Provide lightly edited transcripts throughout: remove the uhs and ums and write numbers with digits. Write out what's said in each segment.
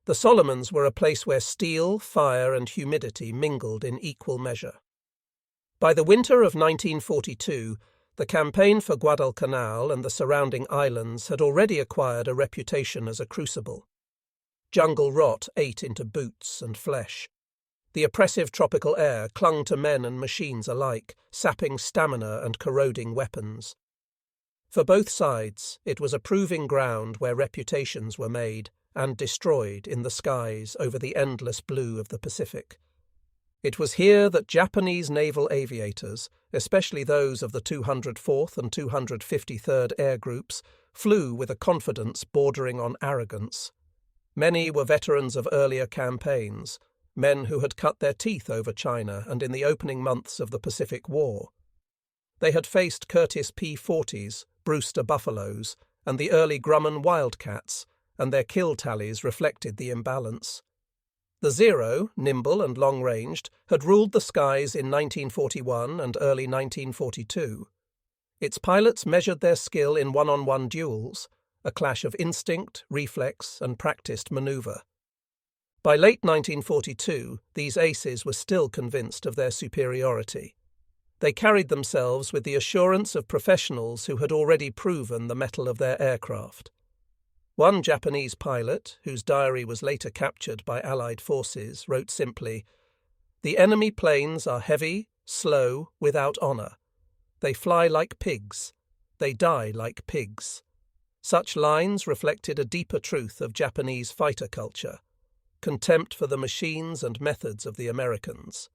The Solomons were a place where steel, fire, and humidity mingled in equal measure. By the winter of 1942, the campaign for Guadalcanal and the surrounding islands had already acquired a reputation as a crucible. Jungle rot ate into boots and flesh. The oppressive tropical air clung to men and machines alike, sapping stamina and corroding weapons. For both sides, it was a proving ground where reputations were made and destroyed in the skies over the endless blue of the Pacific. It was here that Japanese naval aviators, especially those of the 204th and 253rd Air Groups, flew with a confidence bordering on arrogance. Many were veterans of earlier campaigns, men who had cut their teeth over China and in the opening months of the Pacific War. They had faced Curtiss P-40s, Brewster Buffaloes, and the early Grumman Wildcats, and their kill tallies reflected the imbalance. The Zero, nimble and long-ranged, had ruled the skies in 1941 and early 1942. Its pilots measured their skill in one-on-one duels, a clash of instinct, reflex, and practiced maneuver. By late 1942, these aces were still convinced of their superiority. They carried themselves with the assurance of professionals who had already proven the mettle of their aircraft. One Japanese pilot, whose diary was later captured by Allied forces, wrote simply, "The enemy planes are heavy, slow, without honor. They fly like pigs. They die like pigs." Such lines reflected a deeper truth of Japanese fighter culture, contempt for the machines and methods of the Americans.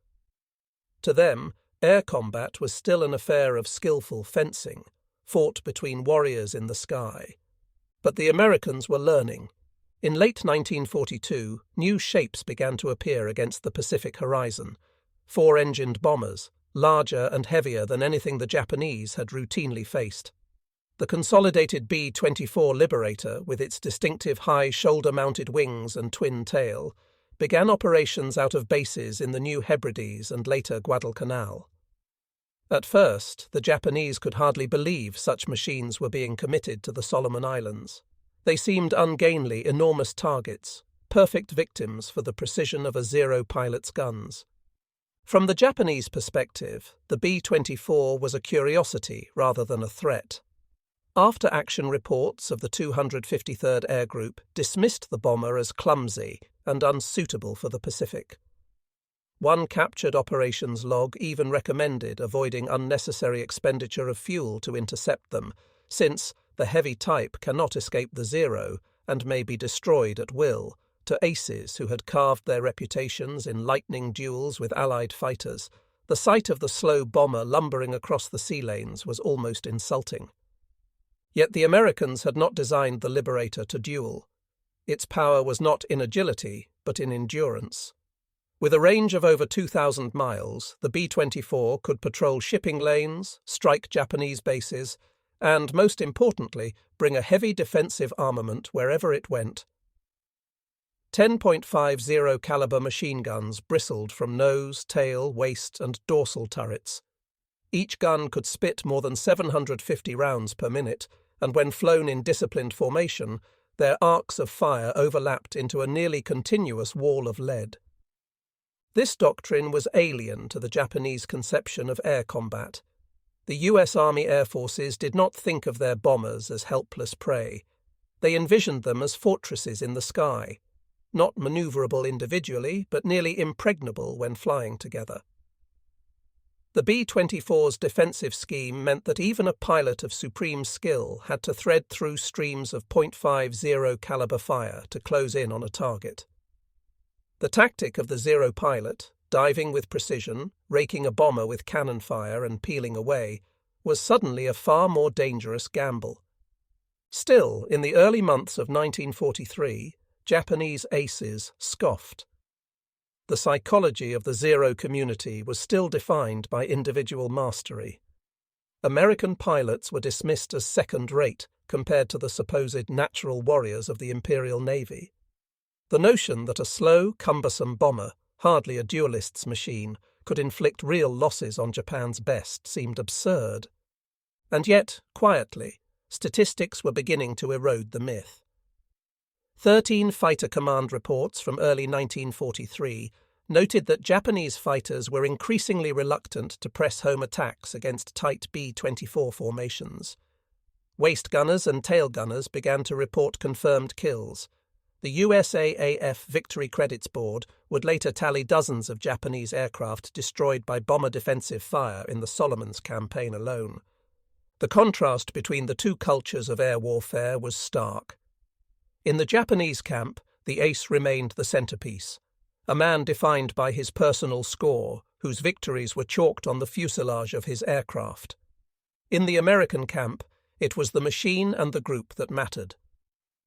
To them, air combat was still an affair of skillful fencing, fought between warriors in the sky. But the Americans were learning. In late 1942, new shapes began to appear against the Pacific horizon. Four-engined bombers, larger and heavier than anything the Japanese had routinely faced. The Consolidated B-24 Liberator, with its distinctive high shoulder-mounted wings and twin tail, began operations out of bases in the New Hebrides and later Guadalcanal. At first, the Japanese could hardly believe such machines were being committed to the Solomon Islands. They seemed ungainly, enormous targets, perfect victims for the precision of a Zero pilot's guns. From the Japanese perspective, the B-24 was a curiosity rather than a threat. After-action reports of the 253rd Air Group dismissed the bomber as clumsy and unsuitable for the Pacific. One captured operations log even recommended avoiding unnecessary expenditure of fuel to intercept them, since the heavy type cannot escape the Zero and may be destroyed at will. To aces who had carved their reputations in lightning duels with Allied fighters, the sight of the slow bomber lumbering across the sea lanes was almost insulting. Yet the Americans had not designed the Liberator to duel. Its power was not in agility, but in endurance. With a range of over 2,000 miles, the B-24 could patrol shipping lanes, strike Japanese bases, and, most importantly, bring a heavy defensive armament wherever it went. 10.50 caliber machine guns bristled from nose, tail, waist, and dorsal turrets. Each gun could spit more than 750 rounds per minute, and when flown in disciplined formation, their arcs of fire overlapped into a nearly continuous wall of lead. This doctrine was alien to the Japanese conception of air combat. The U.S. Army Air Forces did not think of their bombers as helpless prey. They envisioned them as fortresses in the sky, not maneuverable individually, but nearly impregnable when flying together. The B-24's defensive scheme meant that even a pilot of supreme skill had to thread through streams of .50 caliber fire to close in on a target. The tactic of the Zero pilot, diving with precision, raking a bomber with cannon fire and peeling away, was suddenly a far more dangerous gamble. Still, in the early months of 1943, Japanese aces scoffed. The psychology of the Zero community was still defined by individual mastery. American pilots were dismissed as second-rate compared to the supposed natural warriors of the Imperial Navy. The notion that a slow, cumbersome bomber, hardly a duelist's machine, could inflict real losses on Japan's best seemed absurd. And yet, quietly, statistics were beginning to erode the myth. 13 Fighter Command reports from early 1943 noted that Japanese fighters were increasingly reluctant to press home attacks against tight B-24 formations. Waist gunners and tail gunners began to report confirmed kills. The USAAF Victory Credits Board would later tally dozens of Japanese aircraft destroyed by bomber defensive fire in the Solomons campaign alone. The contrast between the two cultures of air warfare was stark. In the Japanese camp, the ace remained the centerpiece, a man defined by his personal score, whose victories were chalked on the fuselage of his aircraft. In the American camp, it was the machine and the group that mattered.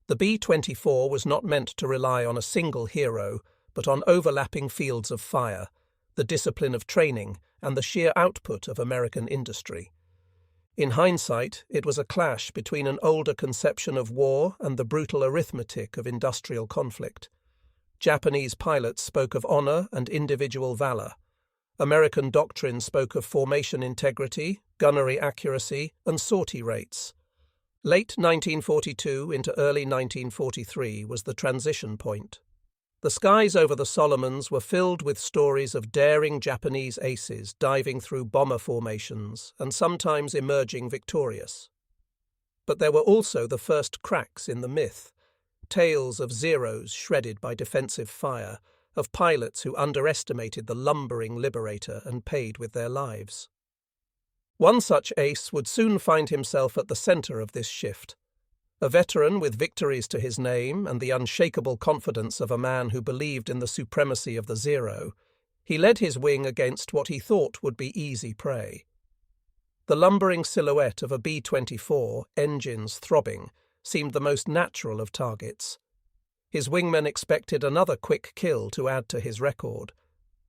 The B-24 was not meant to rely on a single hero, but on overlapping fields of fire, the discipline of training, and the sheer output of American industry. In hindsight, it was a clash between an older conception of war and the brutal arithmetic of industrial conflict. Japanese pilots spoke of honor and individual valor. American doctrine spoke of formation integrity, gunnery accuracy, and sortie rates. Late 1942 into early 1943 was the transition point. The skies over the Solomons were filled with stories of daring Japanese aces diving through bomber formations and sometimes emerging victorious. But there were also the first cracks in the myth, tales of Zeros shredded by defensive fire, of pilots who underestimated the lumbering Liberator and paid with their lives. One such ace would soon find himself at the center of this shift. A veteran with victories to his name and the unshakable confidence of a man who believed in the supremacy of the Zero, he led his wing against what he thought would be easy prey. The lumbering silhouette of a B-24, engines throbbing, seemed the most natural of targets. His wingmen expected another quick kill to add to his record.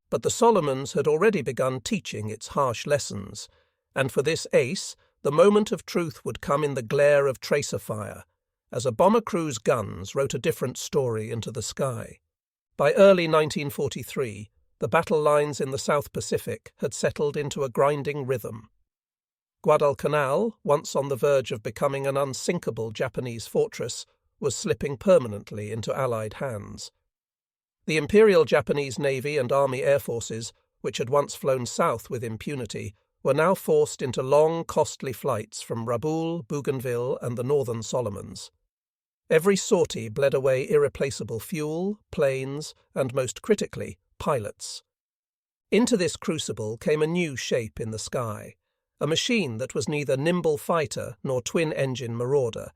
But the Solomons had already begun teaching its harsh lessons, and for this ace, the moment of truth would come in the glare of tracer fire, as a bomber crew's guns wrote a different story into the sky. By early 1943, the battle lines in the South Pacific had settled into a grinding rhythm. Guadalcanal, once on the verge of becoming an unsinkable Japanese fortress, was slipping permanently into Allied hands. The Imperial Japanese Navy and Army Air Forces, which had once flown south with impunity, were now forced into long, costly flights from Rabaul, Bougainville, and the Northern Solomons. Every sortie bled away irreplaceable fuel, planes, and most critically, pilots. Into this crucible came a new shape in the sky, a machine that was neither nimble fighter nor twin-engine marauder,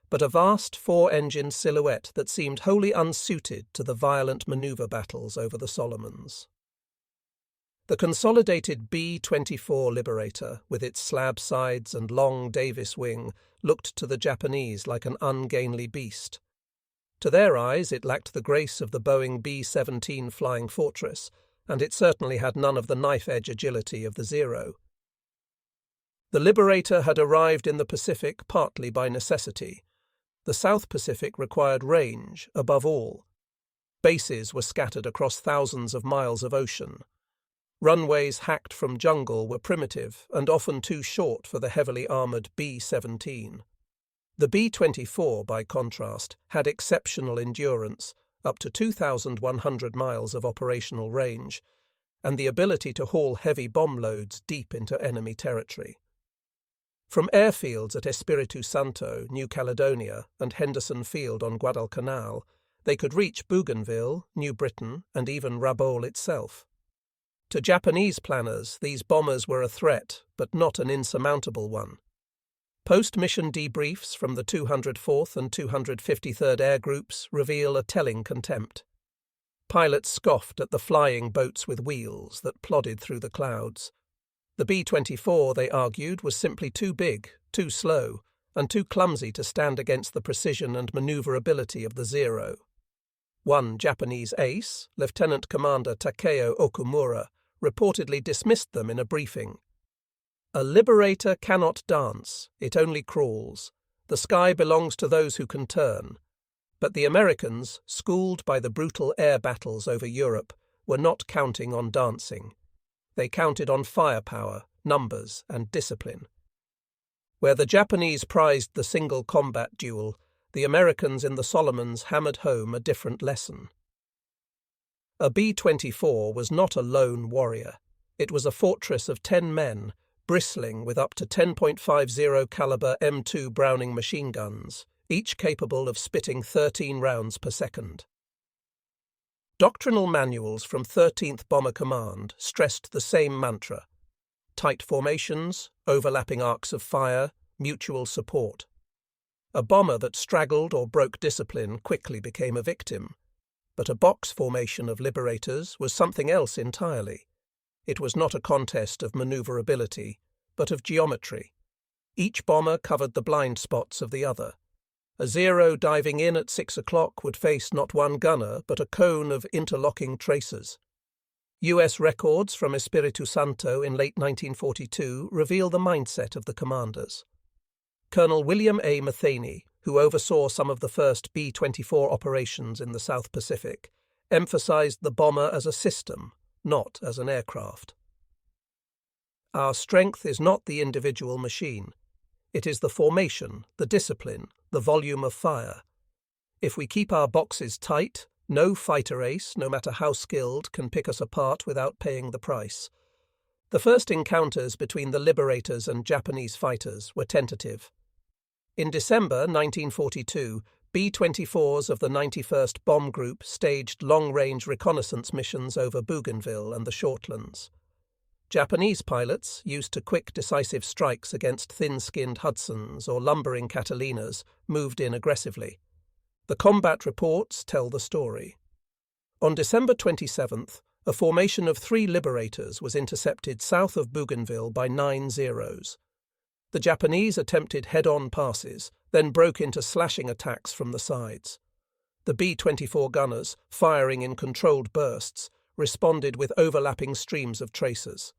but a vast four-engine silhouette that seemed wholly unsuited to the violent maneuver battles over the Solomons. The Consolidated B-24 Liberator, with its slab sides and long Davis wing, looked to the Japanese like an ungainly beast. To their eyes it lacked the grace of the Boeing B-17 Flying Fortress, and it certainly had none of the knife-edge agility of the Zero. The Liberator had arrived in the Pacific partly by necessity. The South Pacific required range, above all. Bases were scattered across thousands of miles of ocean. Runways hacked from jungle were primitive and often too short for the heavily armoured B-17. The B-24, by contrast, had exceptional endurance, up to 2,100 miles of operational range, and the ability to haul heavy bomb loads deep into enemy territory. From airfields at Espiritu Santo, New Caledonia, and Henderson Field on Guadalcanal, they could reach Bougainville, New Britain, and even Rabaul itself. To Japanese planners, these bombers were a threat, but not an insurmountable one. Post-mission debriefs from the 204th and 253rd Air Groups reveal a telling contempt. Pilots scoffed at the flying boats with wheels that plodded through the clouds. The B-24, they argued, was simply too big, too slow, and too clumsy to stand against the precision and maneuverability of the Zero. One Japanese ace, Lieutenant Commander Takeo Okumura, reportedly dismissed them in a briefing. "A Liberator cannot dance, it only crawls. The sky belongs to those who can turn." But the Americans, schooled by the brutal air battles over Europe, were not counting on dancing. They counted on firepower, numbers, and discipline. Where the Japanese prized the single combat duel, the Americans in the Solomons hammered home a different lesson. A B-24 was not a lone warrior. It was a fortress of 10 men, bristling with up to 10.50 caliber M2 Browning machine guns, each capable of spitting 13 rounds per second. Doctrinal manuals from 13th Bomber Command stressed the same mantra: tight formations, overlapping arcs of fire, mutual support. A bomber that straggled or broke discipline quickly became a victim, but a box formation of Liberators was something else entirely. It was not a contest of maneuverability, but of geometry. Each bomber covered the blind spots of the other. A Zero diving in at 6 o'clock would face not one gunner, but a cone of interlocking tracers. US records from Espiritu Santo in late 1942 reveal the mindset of the commanders. Colonel William A. Matheny, who oversaw some of the first B-24 operations in the South Pacific, emphasized the bomber as a system, not as an aircraft. Our strength is not the individual machine. It is the formation, the discipline, the volume of fire. If we keep our boxes tight, no fighter ace, no matter how skilled, can pick us apart without paying the price. The first encounters between the Liberators and Japanese fighters were tentative. In December 1942, B-24s of the 91st Bomb Group staged long-range reconnaissance missions over Bougainville and the Shortlands. Japanese pilots, used to quick, decisive strikes against thin-skinned Hudsons or lumbering Catalinas, moved in aggressively. The combat reports tell the story. On December 27th, a formation of 3 Liberators was intercepted south of Bougainville by 9 Zeros. The Japanese attempted head-on passes, then broke into slashing attacks from the sides. The B-24 gunners, firing in controlled bursts, responded with overlapping streams of tracers.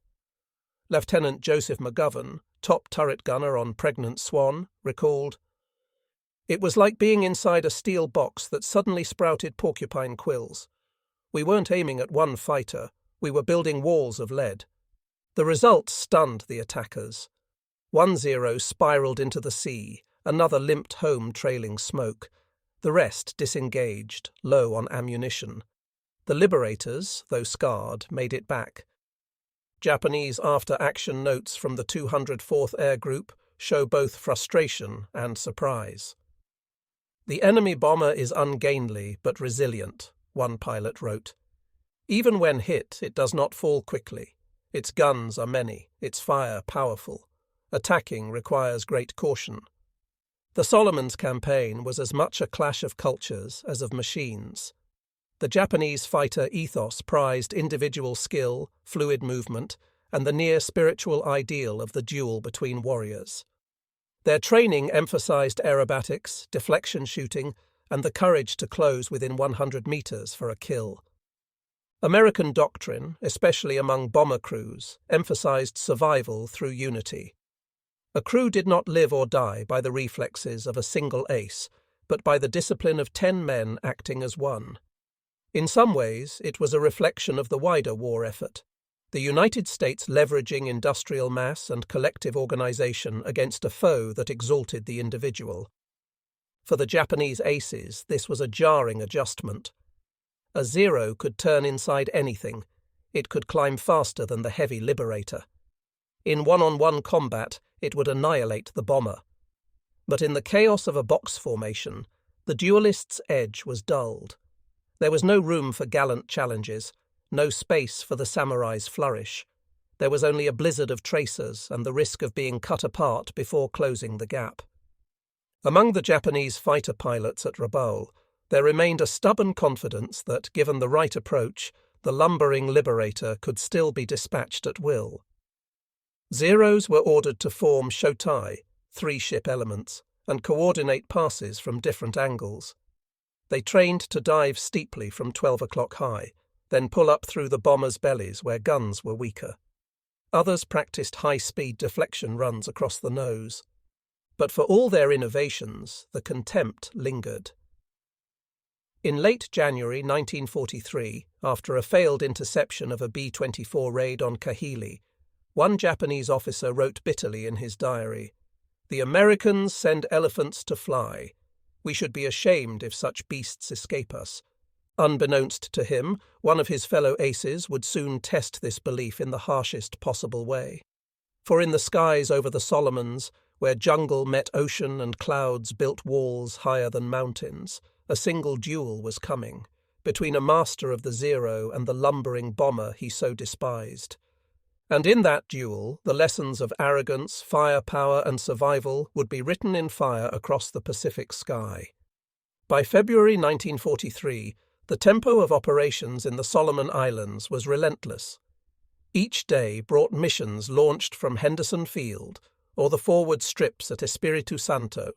Lieutenant Joseph McGovern, top turret gunner on Pregnant Swan, recalled, "It was like being inside a steel box that suddenly sprouted porcupine quills. We weren't aiming at one fighter, we were building walls of lead. The result stunned the attackers. 1 Zero spiraled into the sea, another limped home trailing smoke. The rest disengaged, low on ammunition. The Liberators, though scarred, made it back." Japanese after-action notes from the 204th Air Group show both frustration and surprise. "The enemy bomber is ungainly but resilient," one pilot wrote. "Even when hit, it does not fall quickly. Its guns are many, its fire powerful. Attacking requires great caution." The Solomons campaign was as much a clash of cultures as of machines. The Japanese fighter ethos prized individual skill, fluid movement, and the near-spiritual ideal of the duel between warriors. Their training emphasized aerobatics, deflection shooting, and the courage to close within 100 meters for a kill. American doctrine, especially among bomber crews, emphasized survival through unity. A crew did not live or die by the reflexes of a single ace, but by the discipline of 10 men acting as one. In some ways, it was a reflection of the wider war effort, the United States leveraging industrial mass and collective organization against a foe that exalted the individual. For the Japanese aces, this was a jarring adjustment. A Zero could turn inside anything. It could climb faster than the heavy Liberator. In one-on-one combat, it would annihilate the bomber. But in the chaos of a box formation, the duelist's edge was dulled. There was no room for gallant challenges, no space for the samurai's flourish. There was only a blizzard of tracers and the risk of being cut apart before closing the gap. Among the Japanese fighter pilots at Rabaul, there remained a stubborn confidence that, given the right approach, the lumbering Liberator could still be dispatched at will. Zeros were ordered to form shotai, 3-ship elements, and coordinate passes from different angles. They trained to dive steeply from 12 o'clock high, then pull up through the bombers' bellies where guns were weaker. Others practiced high-speed deflection runs across the nose. But for all their innovations, the contempt lingered. In late January 1943, after a failed interception of a B-24 raid on Kahili, one Japanese officer wrote bitterly in his diary, "The Americans send elephants to fly. We should be ashamed if such beasts escape us. Unbeknownst to him, one of his fellow aces would soon test this belief in the harshest possible way. For in the skies over the Solomons, where jungle met ocean and clouds built walls higher than mountains, a single duel was coming, between a master of the zero and the lumbering bomber he so despised. And in that duel, the lessons of arrogance, firepower, and survival would be written in fire across the Pacific sky. By February 1943, the tempo of operations in the Solomon Islands was relentless. Each day brought missions launched from Henderson Field or the forward strips at Espiritu Santo,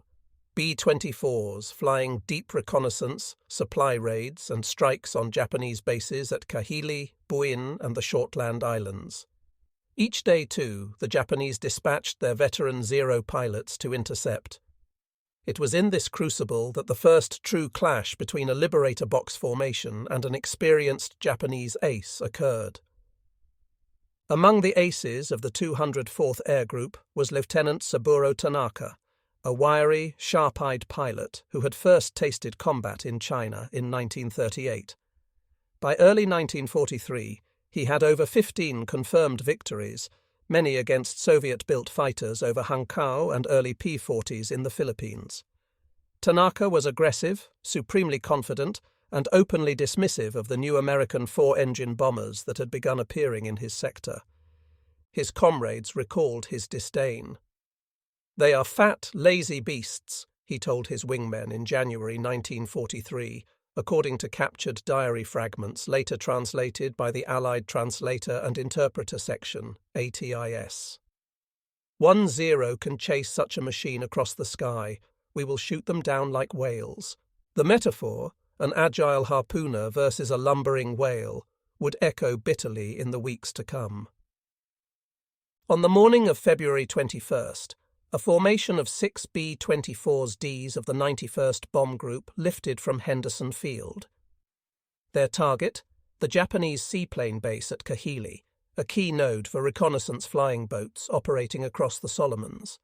B-24s flying deep reconnaissance, supply raids, and strikes on Japanese bases at Kahili, Buin, and the Shortland Islands. Each day, too, the Japanese dispatched their veteran Zero pilots to intercept. It was in this crucible that the first true clash between a Liberator box formation and an experienced Japanese ace occurred. Among the aces of the 204th Air Group was Lieutenant Saburo Tanaka, a wiry, sharp-eyed pilot who had first tasted combat in China in 1938. By early 1943, he had over 15 confirmed victories, many against Soviet-built fighters over Hankow and early P-40s in the Philippines. Tanaka was aggressive, supremely confident, and openly dismissive of the new American four-engine bombers that had begun appearing in his sector. His comrades recalled his disdain. "They are fat, lazy beasts," he told his wingmen in January 1943, according to captured diary fragments later translated by the Allied Translator and Interpreter Section, ATIS. "One Zero can chase such a machine across the sky. We will shoot them down like whales." The metaphor, an agile harpooner versus a lumbering whale, would echo bitterly in the weeks to come. On the morning of February 21st, a formation of 6 B-24s Ds of the 91st Bomb Group lifted from Henderson Field. Their target, the Japanese seaplane base at Kahili, a key node for reconnaissance flying boats operating across the Solomons.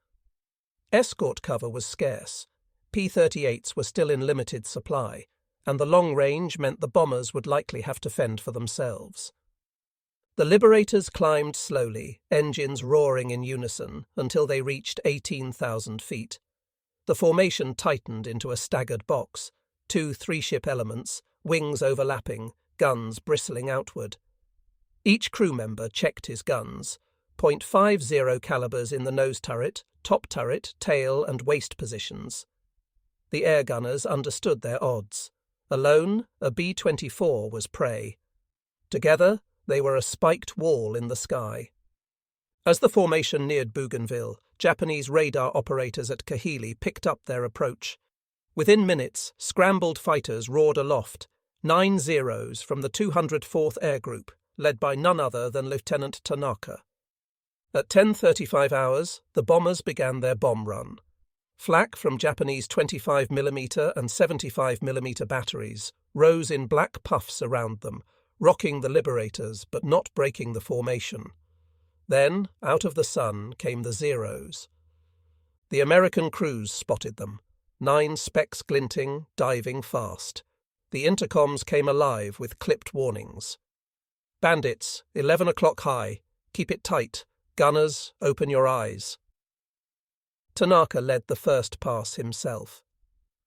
Escort cover was scarce, P-38s were still in limited supply, and the long range meant the bombers would likely have to fend for themselves. The Liberators climbed slowly, engines roaring in unison, until they reached 18,000 feet. The formation tightened into a staggered box, 2 three-ship elements, wings overlapping, guns bristling outward. Each crew member checked his guns, .50 calibers in the nose turret, top turret, tail, and waist positions. The air gunners understood their odds. Alone, a B-24 was prey. Together, they were a spiked wall in the sky. As the formation neared Bougainville, Japanese radar operators at Kahili picked up their approach. Within minutes, scrambled fighters roared aloft, 9 Zeros from the 204th Air Group, led by none other than Lieutenant Tanaka. At 10:35 hours, the bombers began their bomb run. Flak from Japanese 25mm and 75mm batteries rose in black puffs around them, rocking the Liberators but not breaking the formation. Then, out of the sun, came the Zeros. The American crews spotted them, 9 specks glinting, diving fast. The intercoms came alive with clipped warnings. "Bandits, 11 o'clock high. Keep it tight. Gunners, open your eyes." Tanaka led the first pass himself.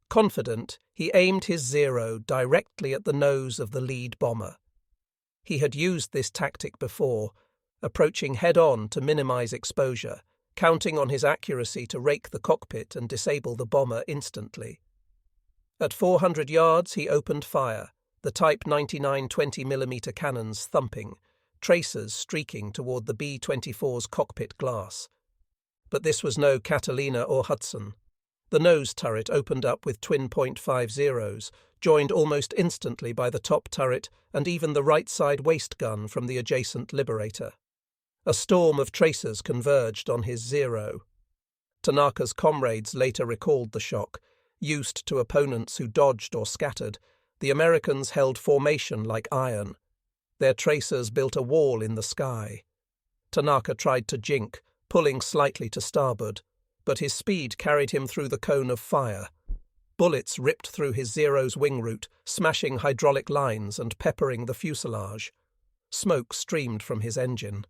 Confident, he aimed his Zero directly at the nose of the lead bomber. He had used this tactic before, approaching head-on to minimize exposure, counting on his accuracy to rake the cockpit and disable the bomber instantly. At 400 yards, he opened fire, the Type 99 20mm cannons thumping, tracers streaking toward the B-24's cockpit glass. But this was no Catalina or Hudson. The nose turret opened up with twin .50s, joined almost instantly by the top turret and even the right-side waist gun from the adjacent Liberator. A storm of tracers converged on his Zero. Tanaka's comrades later recalled the shock. Used to opponents who dodged or scattered, the Americans held formation like iron. Their tracers built a wall in the sky. Tanaka tried to jink, pulling slightly to starboard, but his speed carried him through the cone of fire. Bullets ripped through his Zero's wing root, smashing hydraulic lines and peppering the fuselage. Smoke streamed from his engine.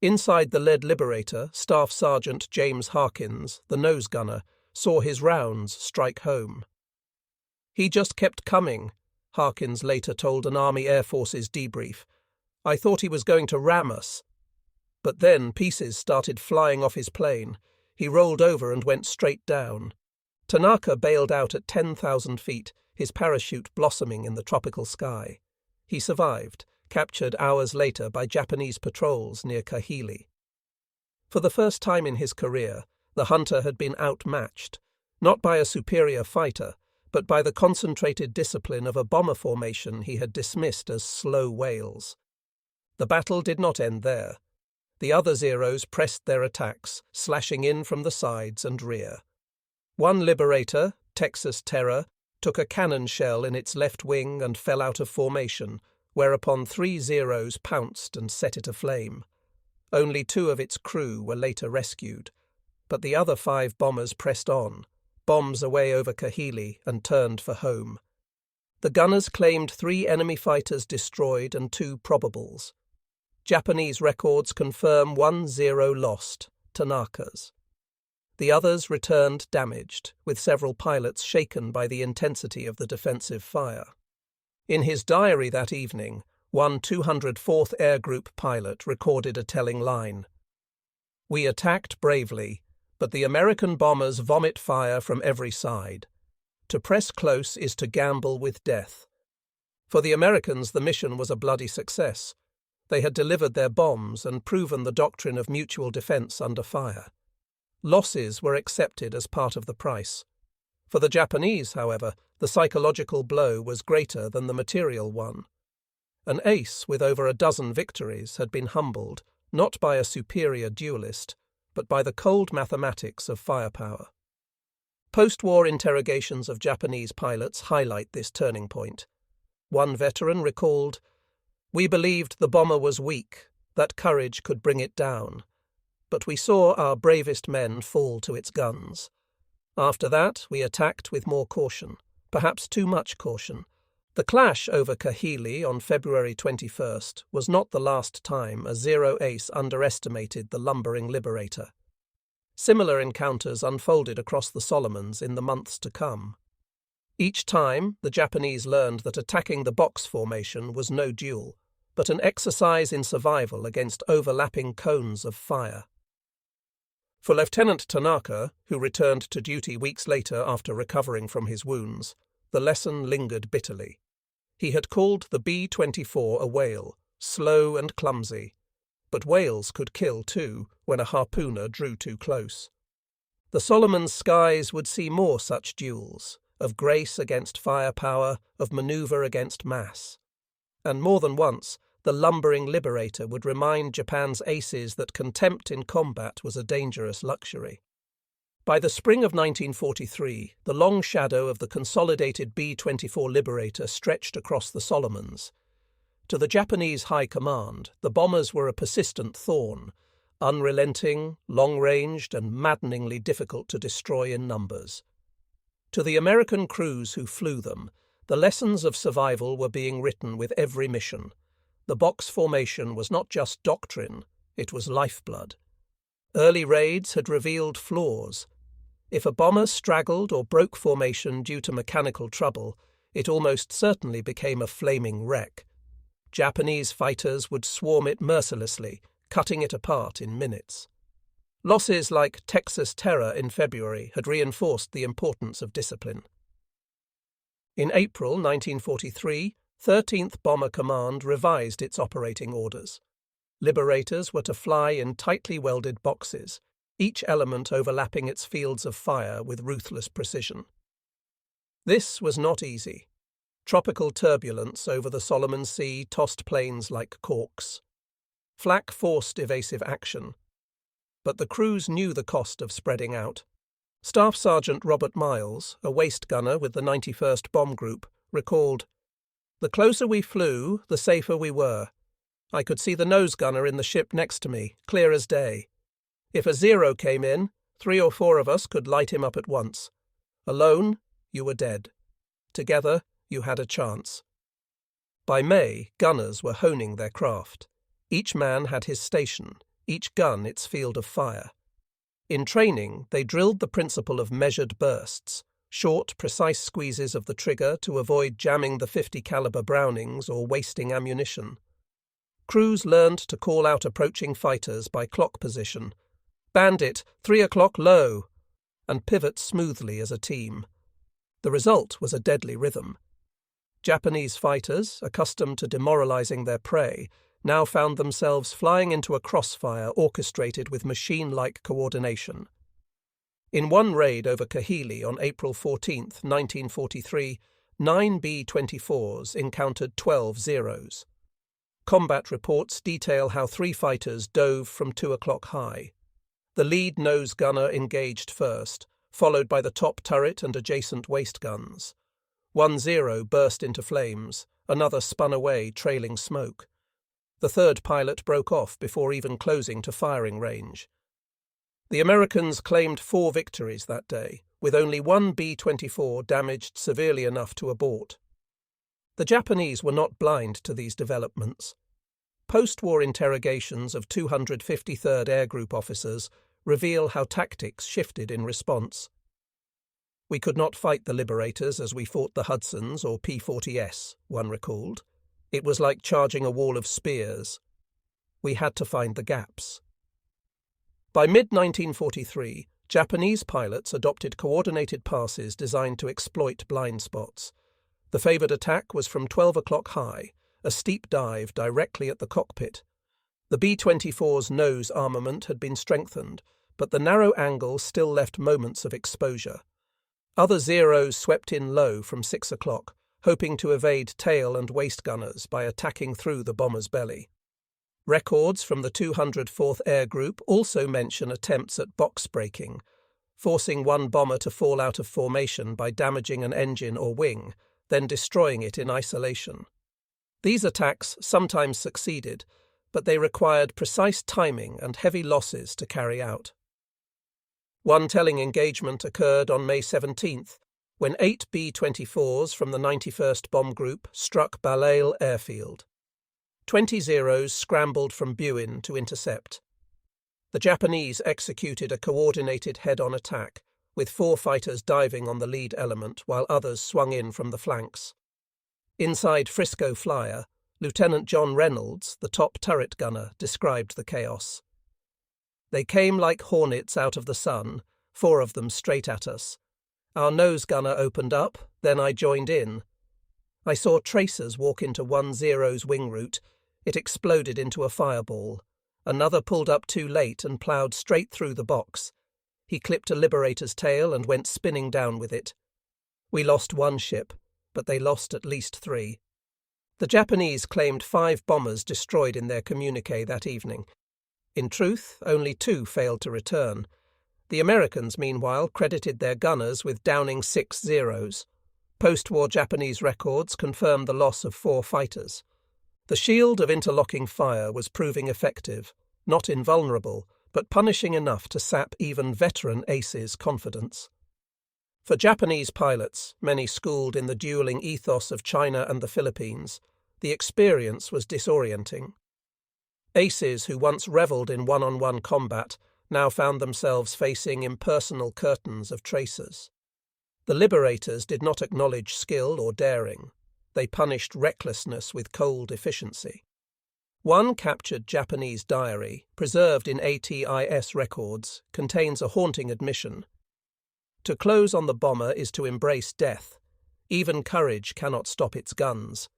Inside the lead Liberator, Staff Sergeant James Harkins, the nose gunner, saw his rounds strike home. "He just kept coming," Harkins later told an Army Air Forces debrief. "I thought he was going to ram us." But then pieces started flying off his plane. He rolled over and went straight down. Tanaka bailed out at 10,000 feet, his parachute blossoming in the tropical sky. He survived, captured hours later by Japanese patrols near Kahili. For the first time in his career, the hunter had been outmatched, not by a superior fighter, but by the concentrated discipline of a bomber formation he had dismissed as slow whales. The battle did not end there. The other Zeros pressed their attacks, slashing in from the sides and rear. One Liberator, Texas Terror, took a cannon shell in its left wing and fell out of formation, whereupon 3 Zeros pounced and set it aflame. Only 2 of its crew were later rescued, but the other 5 bombers pressed on, bombs away over Kahili, and turned for home. The gunners claimed 3 enemy fighters destroyed and 2 probables. Japanese records confirm 1 Zero lost, Tanaka's. The others returned damaged, with several pilots shaken by the intensity of the defensive fire. In his diary that evening, one 204th Air Group pilot recorded a telling line. "We attacked bravely, but the American bombers vomit fire from every side. To press close is to gamble with death." For the Americans, the mission was a bloody success. They had delivered their bombs and proven the doctrine of mutual defense under fire. Losses were accepted as part of the price. For the Japanese, however, the psychological blow was greater than the material one. An ace with over a dozen victories had been humbled, not by a superior duelist, but by the cold mathematics of firepower. Post-war interrogations of Japanese pilots highlight this turning point. One veteran recalled, "We believed the bomber was weak, that courage could bring it down. But we saw our bravest men fall to its guns. After that, we attacked with more caution, perhaps too much caution. The clash over Kahili on February 21st was not the last time a Zero ace underestimated the lumbering Liberator. Similar encounters unfolded across the Solomons in the months to come. Each time, the Japanese learned that attacking the box formation was no duel, but an exercise in survival against overlapping cones of fire. For Lieutenant Tanaka, who returned to duty weeks later after recovering from his wounds, the lesson lingered bitterly. He had called the B-24 a whale, slow and clumsy. But whales could kill too when a harpooner drew too close. The Solomons' skies would see more such duels, of grace against firepower, of maneuver against mass. And more than once, the lumbering Liberator would remind Japan's aces that contempt in combat was a dangerous luxury. By the spring of 1943, the long shadow of the Consolidated B-24 Liberator stretched across the Solomons. To the Japanese High Command, the bombers were a persistent thorn, unrelenting, long-ranged, and maddeningly difficult to destroy in numbers. To the American crews who flew them, the lessons of survival were being written with every mission. The box formation was not just doctrine, it was lifeblood. Early raids had revealed flaws. If a bomber straggled or broke formation due to mechanical trouble, it almost certainly became a flaming wreck. Japanese fighters would swarm it mercilessly, cutting it apart in minutes. Losses like Texas Terror in February had reinforced the importance of discipline. In April 1943, 13th Bomber Command revised its operating orders. Liberators were to fly in tightly welded boxes, each element overlapping its fields of fire with ruthless precision. This was not easy. Tropical turbulence over the Solomon Sea tossed planes like corks. Flak forced evasive action. But the crews knew the cost of spreading out. Staff Sergeant Robert Miles, a waist gunner with the 91st Bomb Group, recalled, "The closer we flew, the safer we were. I could see the nose gunner in the ship next to me, clear as day. If a Zero came in, 3 or 4 of us could light him up at once. Alone, you were dead. Together, you had a chance. By May, gunners were honing their craft. Each man had his station, each gun its field of fire. In training, they drilled the principle of measured bursts, short, precise squeezes of the trigger to avoid jamming the 50 caliber Brownings or wasting ammunition. Crews learned to call out approaching fighters by clock position. Bandit, 3 o'clock low, and pivot smoothly as a team. The result was a deadly rhythm. Japanese fighters, accustomed to demoralizing their prey, now found themselves flying into a crossfire orchestrated with machine-like coordination. In one raid over Kahili on April 14, 1943, 9 B-24s encountered 12 Zeros. Combat reports detail how 3 fighters dove from 2 o'clock high. The lead nose gunner engaged first, followed by the top turret and adjacent waist guns. 1 Zero burst into flames, another spun away, trailing smoke. The third pilot broke off before even closing to firing range. The Americans claimed 4 victories that day, with only 1 B-24 damaged severely enough to abort. The Japanese were not blind to these developments. Post-war interrogations of 253rd Air Group officers reveal how tactics shifted in response. "We could not fight the Liberators as we fought the Hudsons or P-40S," one recalled. "It was like charging a wall of spears. We had to find the gaps." By mid-1943, Japanese pilots adopted coordinated passes designed to exploit blind spots. The favoured attack was from 12 o'clock high, a steep dive directly at the cockpit. The B-24's nose armament had been strengthened, but the narrow angle still left moments of exposure. Other Zeros swept in low from 6 o'clock, hoping to evade tail and waist gunners by attacking through the bomber's belly. Records from the 204th Air Group also mention attempts at box breaking, forcing one bomber to fall out of formation by damaging an engine or wing, then destroying it in isolation. These attacks sometimes succeeded, but they required precise timing and heavy losses to carry out. One telling engagement occurred on May 17th, when 8 B-24s from the 91st Bomb Group struck Balail Airfield. 20 Zeros scrambled from Buin to intercept. The Japanese executed a coordinated head-on attack, with 4 fighters diving on the lead element while others swung in from the flanks. Inside Frisco Flyer, Lieutenant John Reynolds, the top turret gunner, described the chaos. "They came like hornets out of the sun, 4 of them straight at us. Our nose gunner opened up, then I joined in. I saw tracers walk into 1 Zero's wing root. It exploded into a fireball. Another pulled up too late and ploughed straight through the box. He clipped a Liberator's tail and went spinning down with it. We lost 1 ship, but they lost at least 3. The Japanese claimed 5 bombers destroyed in their communique that evening. In truth, only 2 failed to return. The Americans, meanwhile, credited their gunners with downing 6 Zeros. Post-war Japanese records confirmed the loss of 4 fighters. The shield of interlocking fire was proving effective, not invulnerable, but punishing enough to sap even veteran aces' confidence. For Japanese pilots, many schooled in the dueling ethos of China and the Philippines, the experience was disorienting. Aces who once revelled in one-on-one combat now found themselves facing impersonal curtains of tracers. The Liberators did not acknowledge skill or daring. They punished recklessness with cold efficiency. One captured Japanese diary, preserved in ATIS records, contains a haunting admission. To close on the bomber is to embrace death. Even courage cannot stop its guns.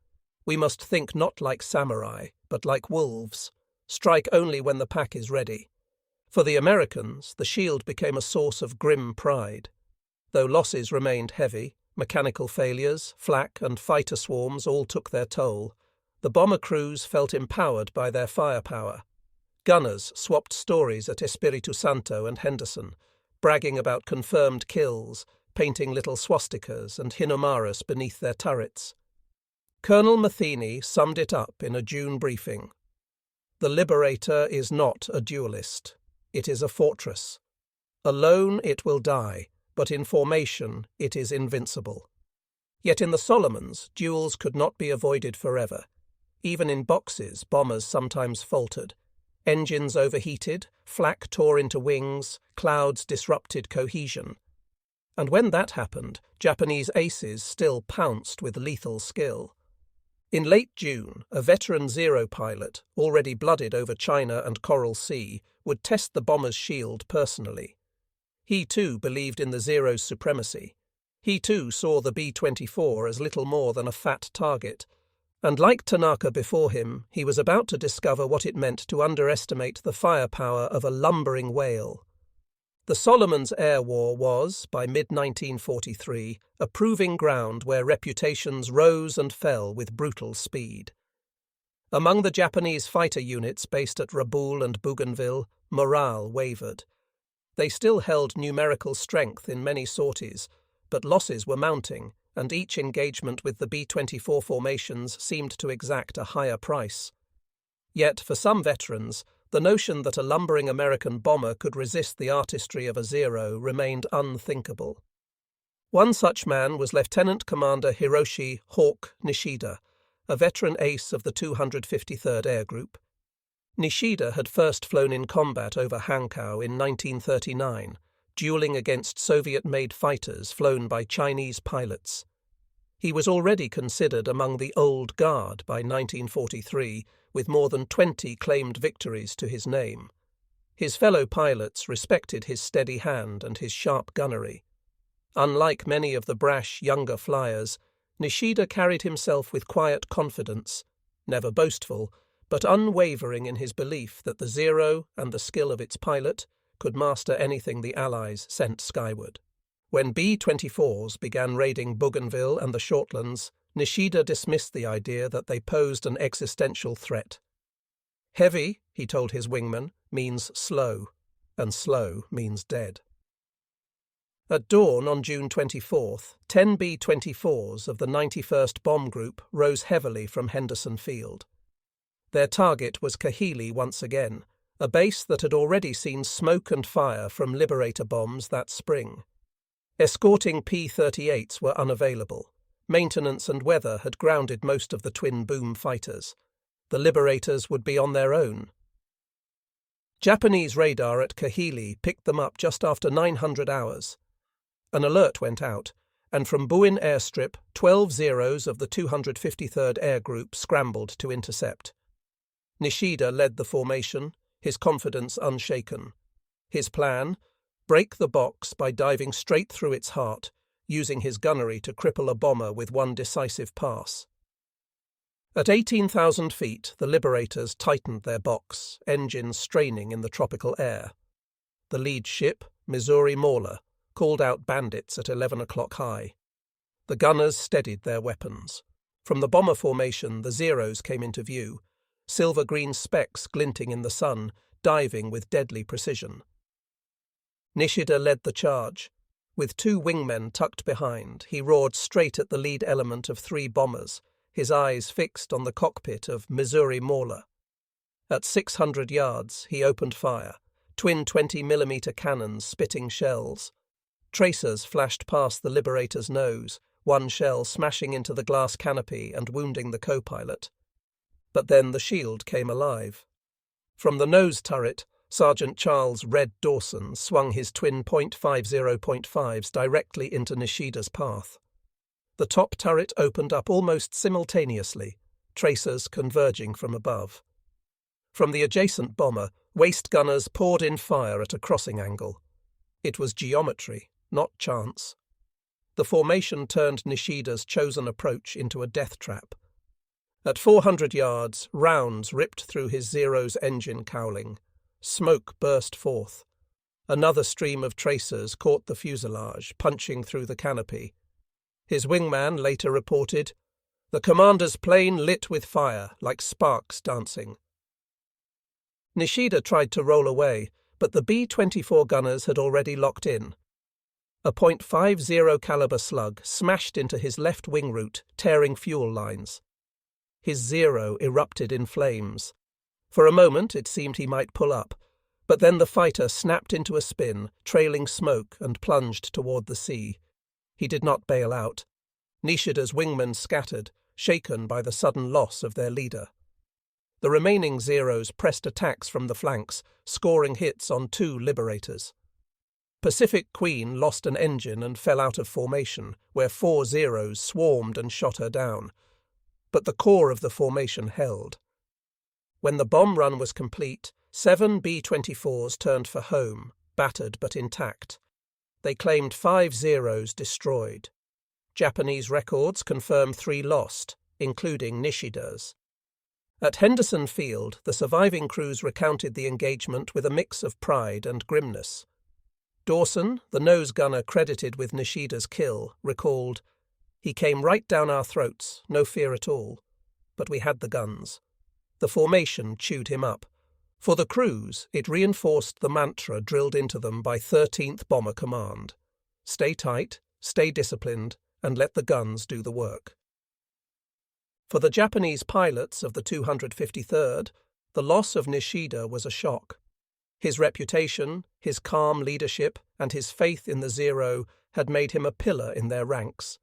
We must think not like samurai, but like wolves. Strike only when the pack is ready. For the Americans, the shield became a source of grim pride. Though losses remained heavy, mechanical failures, flak and fighter swarms all took their toll, the bomber crews felt empowered by their firepower. Gunners swapped stories at Espiritu Santo and Henderson, bragging about confirmed kills, painting little swastikas and hinomaras beneath their turrets. Colonel Matheny summed it up in a June briefing. "The Liberator is not a duelist. It is a fortress. Alone it will die, but in formation it is invincible. Yet in the Solomons, duels could not be avoided forever. Even in boxes, bombers sometimes faltered. Engines overheated, flak tore into wings, clouds disrupted cohesion. And when that happened, Japanese aces still pounced with lethal skill. In late June, a veteran Zero pilot, already blooded over China and Coral Sea, would test the bomber's shield personally. He too believed in the Zero's supremacy. He too saw the B-24 as little more than a fat target. And like Tanaka before him, he was about to discover what it meant to underestimate the firepower of a lumbering whale. The Solomons Air War was, by mid-1943, a proving ground where reputations rose and fell with brutal speed. Among the Japanese fighter units based at Rabaul and Bougainville, morale wavered. They still held numerical strength in many sorties, but losses were mounting, and each engagement with the B-24 formations seemed to exact a higher price. Yet, for some veterans, the notion that a lumbering American bomber could resist the artistry of a Zero remained unthinkable. One such man was Lieutenant Commander Hiroshi "Hawk" Nishida, a veteran ace of the 253rd Air Group. Nishida had first flown in combat over Hankow in 1939, dueling against Soviet-made fighters flown by Chinese pilots. He was already considered among the old guard by 1943, with more than 20 claimed victories to his name. His fellow pilots respected his steady hand and his sharp gunnery. Unlike many of the brash younger flyers, Nishida carried himself with quiet confidence, never boastful, but unwavering in his belief that the Zero and the skill of its pilot could master anything the Allies sent skyward. When B-24s began raiding Bougainville and the Shortlands, Nishida dismissed the idea that they posed an existential threat. Heavy, he told his wingman, means slow, and slow means dead. At dawn on June 24th, 10 B-24s of the 91st Bomb Group rose heavily from Henderson Field. Their target was Kahili once again, a base that had already seen smoke and fire from Liberator bombs that spring. Escorting P-38s were unavailable. Maintenance and weather had grounded most of the twin-boom fighters. The Liberators would be on their own. Japanese radar at Kahili picked them up just after 900 hours. An alert went out, and from Buin airstrip, 12 Zeros of the 253rd Air Group scrambled to intercept. Nishida led the formation, his confidence unshaken. His plan? Break the box by diving straight through its heart, using his gunnery to cripple a bomber with one decisive pass. At 18,000 feet, the Liberators tightened their box, engines straining in the tropical air. The lead ship, Missouri Mauler, called out bandits at 11 o'clock high. The gunners steadied their weapons. From the bomber formation, the Zeros came into view, silver-green specks glinting in the sun, diving with deadly precision. Nishida led the charge. With 2 wingmen tucked behind, he roared straight at the lead element of 3 bombers, his eyes fixed on the cockpit of Missouri Mauler. At 600 yards, he opened fire, twin 20mm cannons spitting shells. Tracers flashed past the Liberator's nose, one shell smashing into the glass canopy and wounding the co-pilot. But then the shield came alive. From the nose turret, Sergeant Charles "Red" Dawson swung his twin .50.5s directly into Nishida's path. The top turret opened up almost simultaneously, tracers converging from above. From the adjacent bomber, waist gunners poured in fire at a crossing angle. It was geometry, not chance. The formation turned Nishida's chosen approach into a death trap. At 400 yards, rounds ripped through his Zero's engine cowling. Smoke burst forth. Another stream of tracers caught the fuselage, punching through the canopy. His wingman later reported, "The commander's plane lit with fire, like sparks dancing." Nishida tried to roll away, but the B-24 gunners had already locked in. A .50 caliber slug smashed into his left wing root, tearing fuel lines. His Zero erupted in flames. For a moment it seemed he might pull up, But then the fighter snapped into a spin, trailing smoke, and plunged toward the sea. He did not bail out. Nishida's wingmen scattered, shaken by the sudden loss of their leader. The remaining Zeros pressed attacks from the flanks, scoring hits on 2 Liberators. Pacific Queen lost an engine and fell out of formation, where 4 Zeros swarmed and shot her down. But the core of the formation held. When the bomb run was complete, 7 B-24s turned for home, battered but intact. They claimed 5 Zeros destroyed. Japanese records confirm 3 lost, including Nishida's. At Henderson Field, the surviving crews recounted the engagement with a mix of pride and grimness. Dawson, the nose gunner credited with Nishida's kill, recalled, "He came right down our throats, no fear at all. But we had the guns. The formation chewed him up. For the crews, it reinforced the mantra drilled into them by 13th Bomber Command. Stay tight, stay disciplined, and let the guns do the work." For the Japanese pilots of the 253rd, the loss of Nishida was a shock. His reputation, his calm leadership, and his faith in the Zero had made him a pillar in their ranks.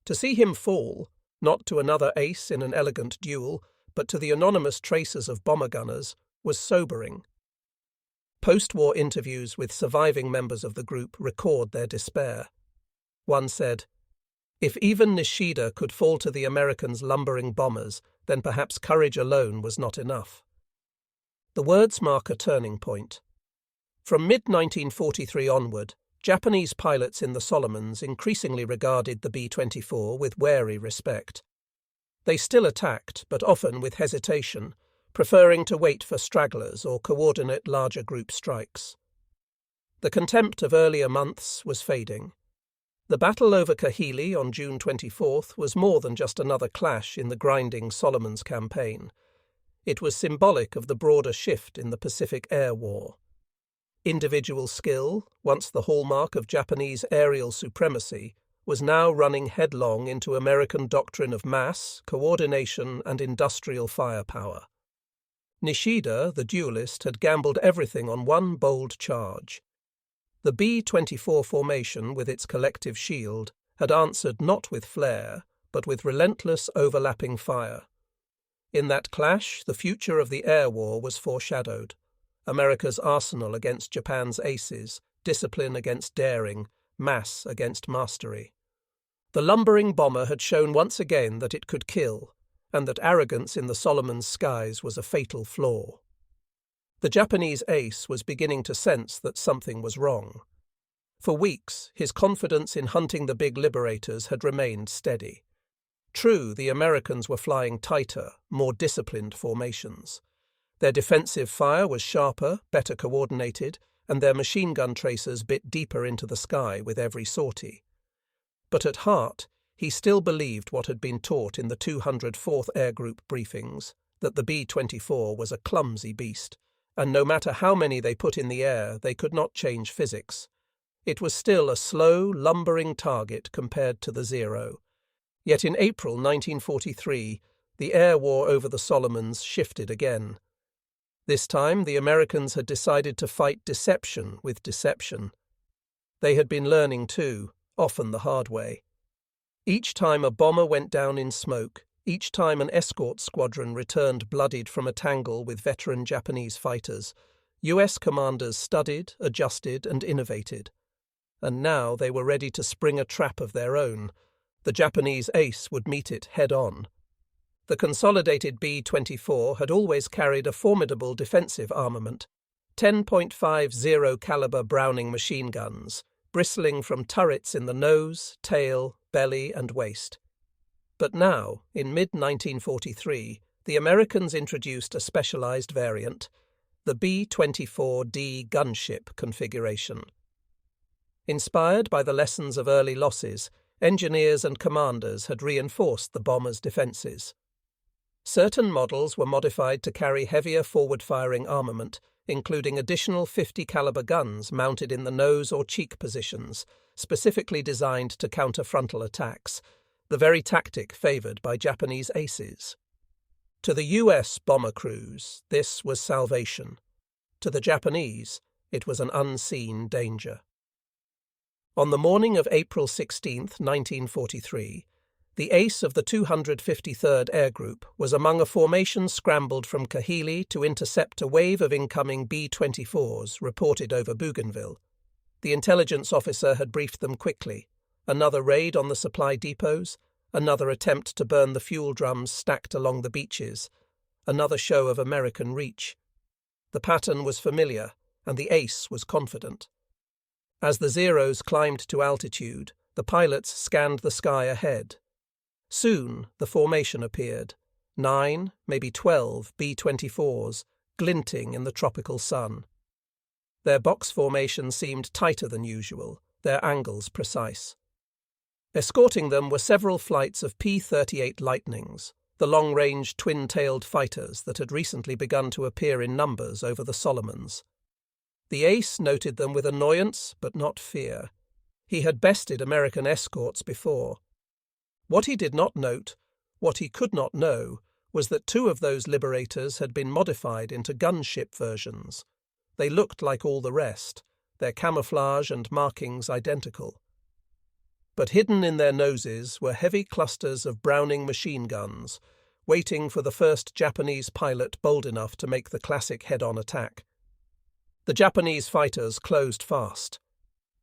To see him fall, not to another ace in an elegant duel, but to the anonymous tracers of bomber gunners, was sobering. Post-war interviews with surviving members of the group record their despair. One said, "If even Nishida could fall to the Americans' lumbering bombers, then perhaps courage alone was not enough." The words mark a turning point. From mid-1943 onward, Japanese pilots in the Solomons increasingly regarded the B-24 with wary respect. They still attacked, but often with hesitation, preferring to wait for stragglers or coordinate larger group strikes. The contempt of earlier months was fading. The battle over Kahili on June 24th was more than just another clash in the grinding Solomons campaign. It was symbolic of the broader shift in the Pacific Air War. Individual skill, once the hallmark of Japanese aerial supremacy, was now running headlong into American doctrine of mass, coordination, and industrial firepower. Nishida, the duelist, had gambled everything on one bold charge. The B-24 formation, with its collective shield, had answered not with flair, but with relentless overlapping fire. In that clash, the future of the air war was foreshadowed. America's arsenal against Japan's aces, discipline against daring, mass against mastery. The lumbering bomber had shown once again that it could kill, and that arrogance in the Solomons skies was a fatal flaw. The Japanese ace was beginning to sense that something was wrong. For weeks, his confidence in hunting the big Liberators had remained steady. True, the Americans were flying tighter, more disciplined formations. Their defensive fire was sharper, better coordinated, and their machine gun tracers bit deeper into the sky with every sortie. But at heart, he still believed what had been taught in the 204th Air Group briefings, that the B-24 was a clumsy beast, and no matter how many they put in the air, they could not change physics. It was still a slow, lumbering target compared to the Zero. Yet in April 1943, the air war over the Solomons shifted again. This time, the Americans had decided to fight deception with deception. They had been learning too, often the hard way. Each time a bomber went down in smoke, each time an escort squadron returned bloodied from a tangle with veteran Japanese fighters, US commanders studied, adjusted, and innovated. And now they were ready to spring a trap of their own. The Japanese ace would meet it head-on. The Consolidated B-24 had always carried a formidable defensive armament, 10.50 caliber Browning machine guns, bristling from turrets in the nose, tail, belly, and waist. But now, in mid-1943, the Americans introduced a specialized variant, the B-24D gunship configuration. Inspired by the lessons of early losses, engineers and commanders had reinforced the bomber's defenses. Certain models were modified to carry heavier forward-firing armament, including additional 50 caliber guns mounted in the nose or cheek positions, specifically designed to counter frontal attacks, the very tactic favored by Japanese aces. To the US bomber crews, this was salvation. To the Japanese, it was an unseen danger. On the morning of April 16, 1943, the ace of the 253rd Air Group was among a formation scrambled from Kahili to intercept a wave of incoming B-24s reported over Bougainville. The intelligence officer had briefed them quickly. Another raid on the supply depots, another attempt to burn the fuel drums stacked along the beaches, another show of American reach. The pattern was familiar, and the ace was confident. As the Zeros climbed to altitude, the pilots scanned the sky ahead. Soon the formation appeared, 9, maybe 12 B-24s, glinting in the tropical sun. Their box formation seemed tighter than usual, their angles precise. Escorting them were several flights of P-38 Lightnings, the long-range twin-tailed fighters that had recently begun to appear in numbers over the Solomons. The ace noted them with annoyance, but not fear. He had bested American escorts before. What he did not note, what he could not know, was that 2 of those Liberators had been modified into gunship versions. They looked like all the rest, their camouflage and markings identical. But hidden in their noses were heavy clusters of Browning machine guns, waiting for the first Japanese pilot bold enough to make the classic head-on attack. The Japanese fighters closed fast.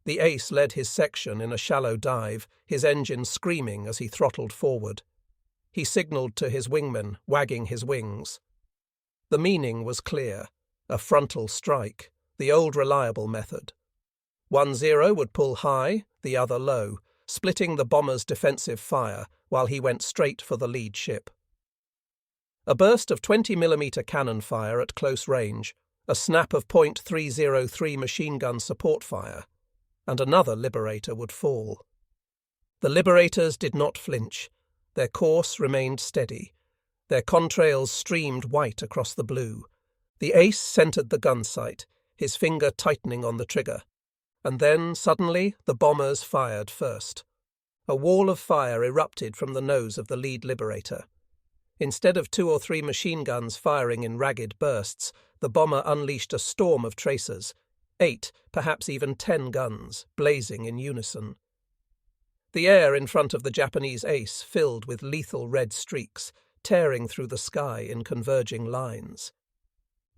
The ace led his section in a shallow dive, his engine screaming as he throttled forward. He signalled to his wingman, wagging his wings. The meaning was clear: a frontal strike, the old reliable method. One Zero would pull high, the other low, splitting the bomber's defensive fire while he went straight for the lead ship. A burst of 20mm cannon fire at close range, a snap of .303 machine gun support fire, and another Liberator would fall. The Liberators did not flinch. Their course remained steady. Their contrails streamed white across the blue. The ace centered the gun sight, his finger tightening on the trigger. And then, suddenly, the bombers fired first. A wall of fire erupted from the nose of the lead Liberator. Instead of 2 or 3 machine guns firing in ragged bursts, the bomber unleashed a storm of tracers, 8, perhaps even 10 guns, blazing in unison. The air in front of the Japanese ace filled with lethal red streaks, tearing through the sky in converging lines.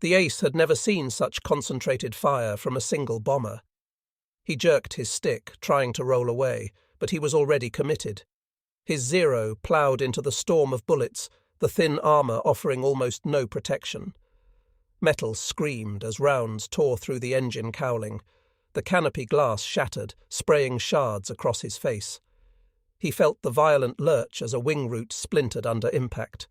The ace had never seen such concentrated fire from a single bomber. He jerked his stick, trying to roll away, but he was already committed. His Zero ploughed into the storm of bullets, the thin armour offering almost no protection. Metal screamed as rounds tore through the engine cowling. The canopy glass shattered, spraying shards across his face. He felt the violent lurch as a wing root splintered under impact.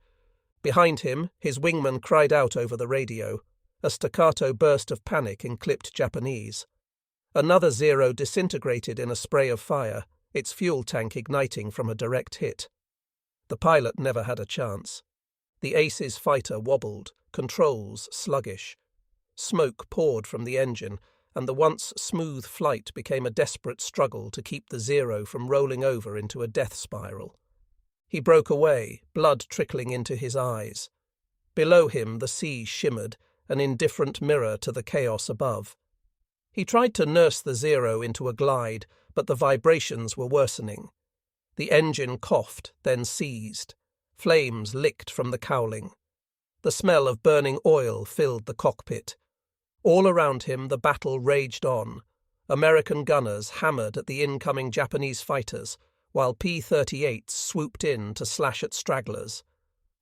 Behind him, his wingman cried out over the radio, a staccato burst of panic in clipped Japanese. Another Zero disintegrated in a spray of fire, its fuel tank igniting from a direct hit. The pilot never had a chance. The ace's fighter wobbled, controls sluggish. Smoke poured from the engine, and the once smooth flight became a desperate struggle to keep the Zero from rolling over into a death spiral. He broke away, blood trickling into his eyes. Below him the sea shimmered, an indifferent mirror to the chaos above. He tried to nurse the Zero into a glide, but the vibrations were worsening. The engine coughed, then seized. Flames licked from the cowling. The smell of burning oil filled the cockpit. All around him the battle raged on. American gunners hammered at the incoming Japanese fighters, while P-38s swooped in to slash at stragglers.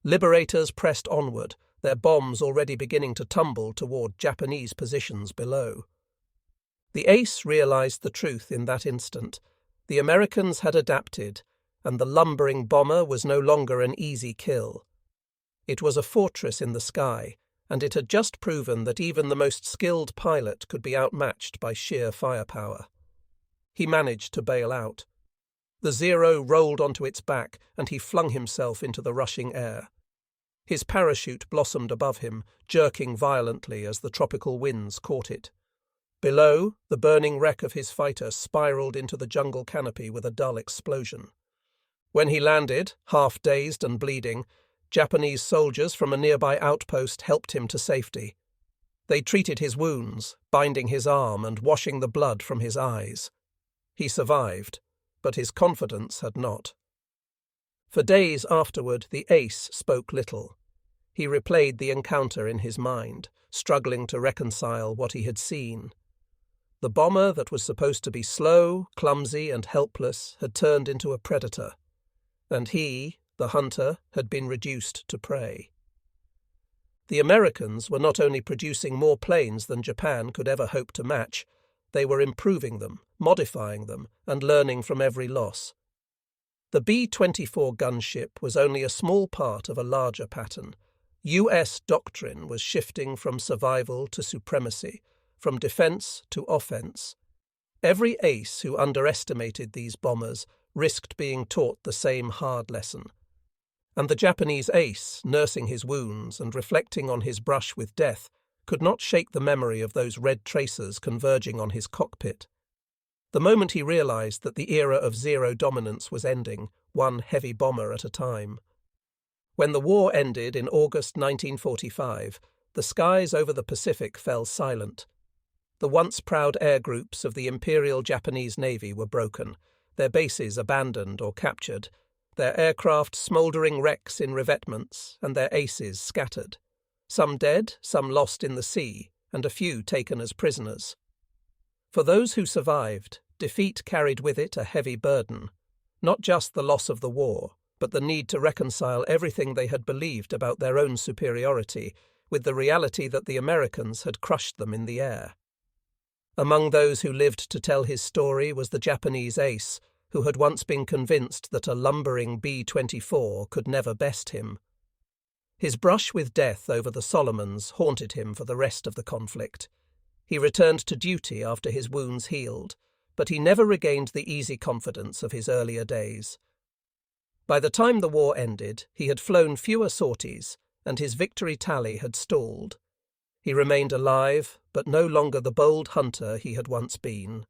Liberators pressed onward, their bombs already beginning to tumble toward Japanese positions below. The ace realized the truth in that instant. The Americans had adapted, and the lumbering bomber was no longer an easy kill. It was a fortress in the sky, and it had just proven that even the most skilled pilot could be outmatched by sheer firepower. He managed to bail out. The Zero rolled onto its back, and he flung himself into the rushing air. His parachute blossomed above him, jerking violently as the tropical winds caught it. Below, the burning wreck of his fighter spiraled into the jungle canopy with a dull explosion. When he landed, half dazed and bleeding, Japanese soldiers from a nearby outpost helped him to safety. They treated his wounds, binding his arm and washing the blood from his eyes. He survived, but his confidence had not. For days afterward, the ace spoke little. He replayed the encounter in his mind, struggling to reconcile what he had seen. The bomber that was supposed to be slow, clumsy, and helpless had turned into a predator, and he, the hunter, had been reduced to prey. The Americans were not only producing more planes than Japan could ever hope to match, they were improving them, modifying them, and learning from every loss. The B-24 gunship was only a small part of a larger pattern. US doctrine was shifting from survival to supremacy, from defense to offense. Every ace who underestimated these bombers risked being taught the same hard lesson. And the Japanese ace, nursing his wounds and reflecting on his brush with death, could not shake the memory of those red tracers converging on his cockpit. The moment he realized that the era of zero dominance was ending, one heavy bomber at a time. When the war ended in August 1945, the skies over the Pacific fell silent. The once proud air groups of the Imperial Japanese Navy were broken, their bases abandoned or captured, their aircraft smouldering wrecks in revetments, and their aces scattered. Some dead, some lost in the sea, and a few taken as prisoners. For those who survived, defeat carried with it a heavy burden, not just the loss of the war, but the need to reconcile everything they had believed about their own superiority with the reality that the Americans had crushed them in the air. Among those who lived to tell his story was the Japanese ace, who had once been convinced that a lumbering B-24 could never best him. His brush with death over the Solomons haunted him for the rest of the conflict. He returned to duty after his wounds healed, but he never regained the easy confidence of his earlier days. By the time the war ended, he had flown fewer sorties, and his victory tally had stalled. He remained alive, but no longer the bold hunter he had once been.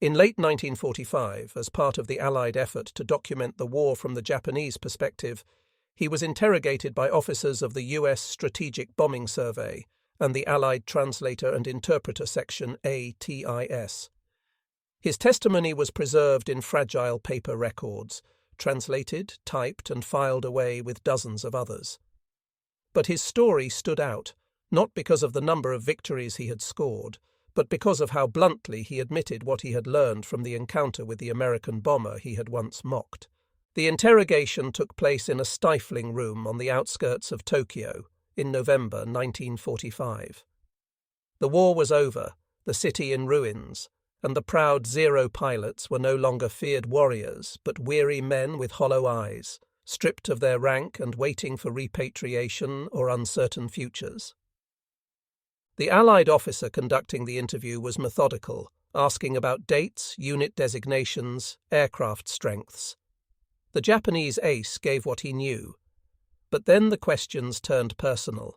In late 1945, as part of the Allied effort to document the war from the Japanese perspective, he was interrogated by officers of the US Strategic Bombing Survey and the Allied Translator and Interpreter Section ATIS. His testimony was preserved in fragile paper records, translated, typed, and filed away with dozens of others. But his story stood out, not because of the number of victories he had scored, but because of how bluntly he admitted what he had learned from the encounter with the American bomber he had once mocked. The interrogation took place in a stifling room on the outskirts of Tokyo in November 1945. The war was over, the city in ruins, and the proud Zero pilots were no longer feared warriors, but weary men with hollow eyes, stripped of their rank and waiting for repatriation or uncertain futures. The Allied officer conducting the interview was methodical, asking about dates, unit designations, aircraft strengths. The Japanese ace gave what he knew, but then the questions turned personal.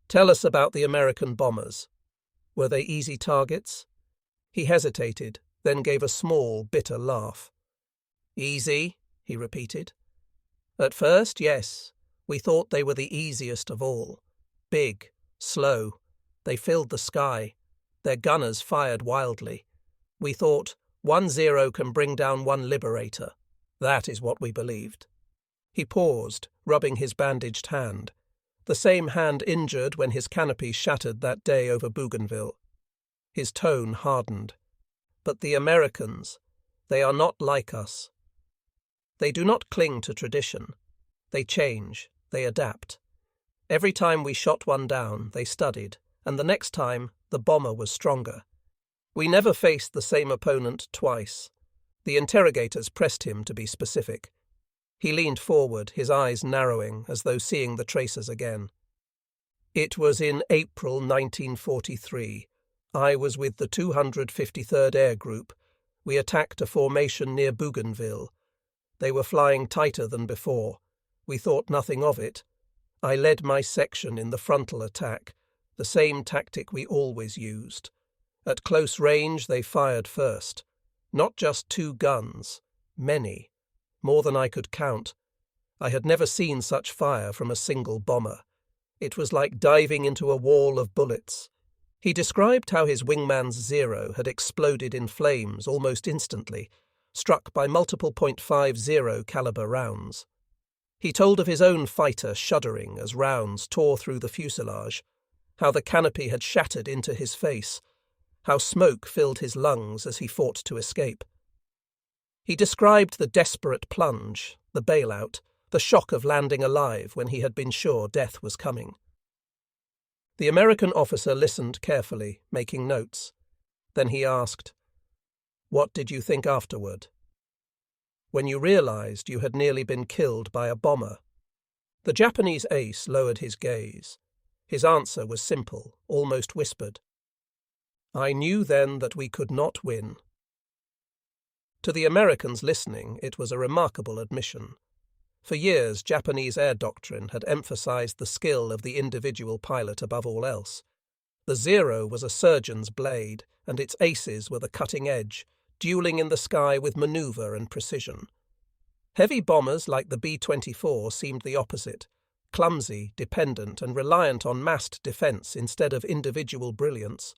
Tell us about the American bombers. Were they easy targets? He hesitated, then gave a small, bitter laugh. Easy, he repeated. At first, yes. We thought they were the easiest of all. Big, slow. They filled the sky. Their gunners fired wildly. We thought, 1-0 can bring down one Liberator. That is what we believed. He paused, rubbing his bandaged hand, the same hand injured when his canopy shattered that day over Bougainville. His tone hardened. But the Americans, they are not like us. They do not cling to tradition. They change, they adapt. Every time we shot one down, they studied, and the next time, the bomber was stronger. We never faced the same opponent twice. The interrogators pressed him to be specific. He leaned forward, his eyes narrowing as though seeing the tracers again. It was in April 1943. I was with the 253rd Air Group. We attacked a formation near Bougainville. They were flying tighter than before. We thought nothing of it. I led my section in the frontal attack, the same tactic we always used. At close range they fired first. Not just 2 guns, many, more than I could count. I had never seen such fire from a single bomber. It was like diving into a wall of bullets. He described how his wingman's Zero had exploded in flames almost instantly, struck by multiple .50 caliber rounds. He told of his own fighter shuddering as rounds tore through the fuselage, how the canopy had shattered into his face, how smoke filled his lungs as he fought to escape. He described the desperate plunge, the bailout, the shock of landing alive when he had been sure death was coming. The American officer listened carefully, making notes. Then he asked, "What did you think afterward? When you realized you had nearly been killed by a bomber?" The Japanese ace lowered his gaze. His answer was simple, almost whispered. "I knew then that we could not win." To the Americans listening, it was a remarkable admission. For years, Japanese air doctrine had emphasized the skill of the individual pilot above all else. The Zero was a surgeon's blade, and its aces were the cutting edge, dueling in the sky with maneuver and precision. Heavy bombers like the B-24 seemed the opposite, clumsy, dependent, and reliant on massed defense instead of individual brilliance.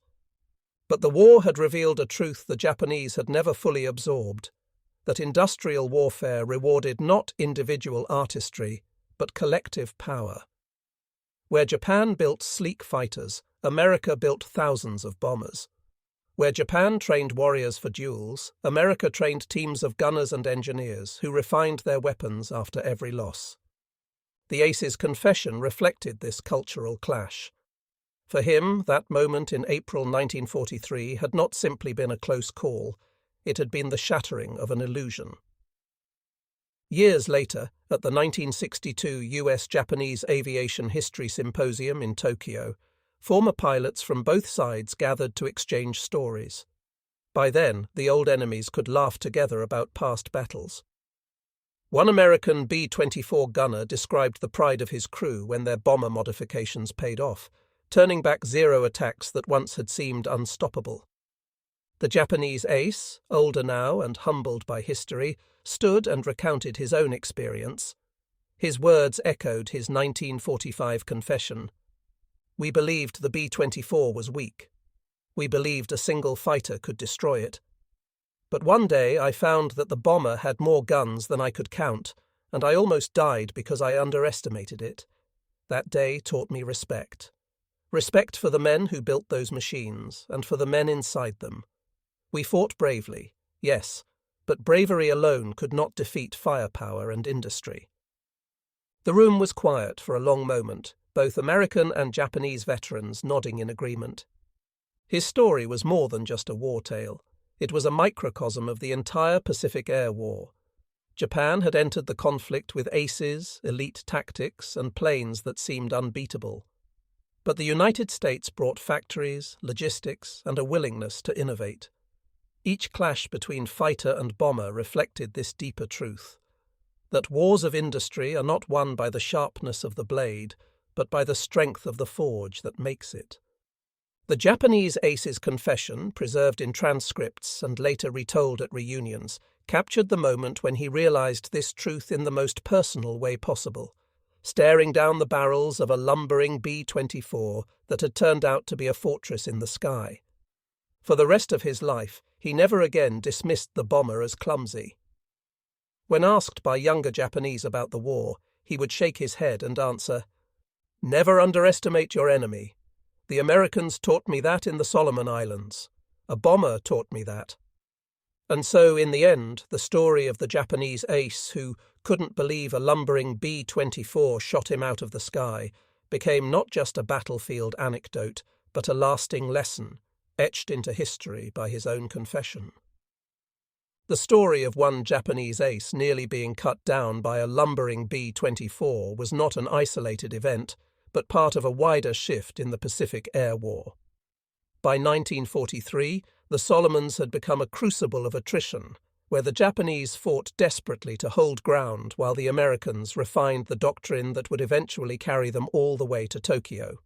But the war had revealed a truth the Japanese had never fully absorbed, that industrial warfare rewarded not individual artistry, but collective power. Where Japan built sleek fighters, America built thousands of bombers. Where Japan trained warriors for duels, America trained teams of gunners and engineers who refined their weapons after every loss. The ace's confession reflected this cultural clash. For him, that moment in April 1943 had not simply been a close call, it had been the shattering of an illusion. Years later, at the 1962 US-Japanese Aviation History Symposium in Tokyo, former pilots from both sides gathered to exchange stories. By then, the old enemies could laugh together about past battles. One American B-24 gunner described the pride of his crew when their bomber modifications paid off, turning back Zero attacks that once had seemed unstoppable. The Japanese ace, older now and humbled by history, stood and recounted his own experience. His words echoed his 1945 confession. "We believed the B-24 was weak. We believed a single fighter could destroy it. But one day I found that the bomber had more guns than I could count, and I almost died because I underestimated it. That day taught me respect. Respect for the men who built those machines, and for the men inside them. We fought bravely, yes, but bravery alone could not defeat firepower and industry." The room was quiet for a long moment, both American and Japanese veterans nodding in agreement. His story was more than just a war tale. It was a microcosm of the entire Pacific Air War. Japan had entered the conflict with aces, elite tactics, and planes that seemed unbeatable. But the United States brought factories, logistics, and a willingness to innovate. Each clash between fighter and bomber reflected this deeper truth, that wars of industry are not won by the sharpness of the blade, but by the strength of the forge that makes it. The Japanese ace's confession, preserved in transcripts and later retold at reunions, captured the moment when he realized this truth in the most personal way possible, staring down the barrels of a lumbering B-24 that had turned out to be a fortress in the sky. For the rest of his life, he never again dismissed the bomber as clumsy. When asked by younger Japanese about the war, he would shake his head and answer, "Never underestimate your enemy. The Americans taught me that in the Solomon Islands. A bomber taught me that." And so, in the end, the story of the Japanese ace who couldn't believe a lumbering B-24 shot him out of the sky became not just a battlefield anecdote, but a lasting lesson, etched into history by his own confession. The story of one Japanese ace nearly being cut down by a lumbering B-24 was not an isolated event, but part of a wider shift in the Pacific Air War. By 1943, the Solomons had become a crucible of attrition, where the Japanese fought desperately to hold ground while the Americans refined the doctrine that would eventually carry them all the way to Tokyo.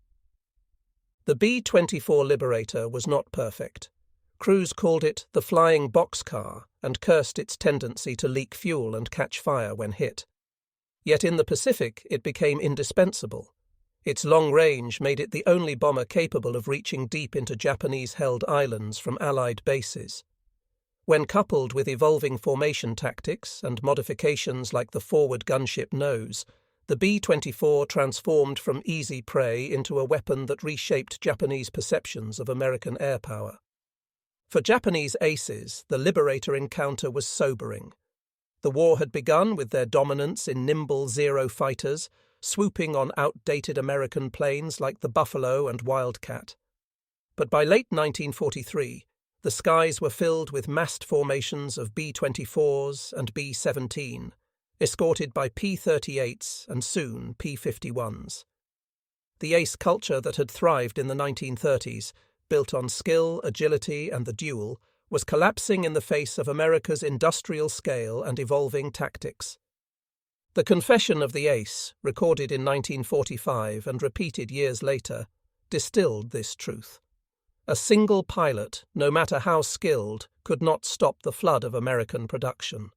The B-24 Liberator was not perfect. Crews called it the flying boxcar and cursed its tendency to leak fuel and catch fire when hit. Yet in the Pacific it became indispensable. Its long range made it the only bomber capable of reaching deep into Japanese-held islands from Allied bases. When coupled with evolving formation tactics and modifications like the forward gunship nose, the B-24 transformed from easy prey into a weapon that reshaped Japanese perceptions of American air power. For Japanese aces, the Liberator encounter was sobering. The war had begun with their dominance in nimble Zero fighters, swooping on outdated American planes like the Buffalo and Wildcat. But by late 1943, the skies were filled with massed formations of B-24s and B-17, escorted by P-38s and soon P-51s. The ace culture that had thrived in the 1930s, built on skill, agility, and the duel, was collapsing in the face of America's industrial scale and evolving tactics. The Confession of the Ace, recorded in 1945 and repeated years later, distilled this truth. A single pilot, no matter how skilled, could not stop the flood of American production.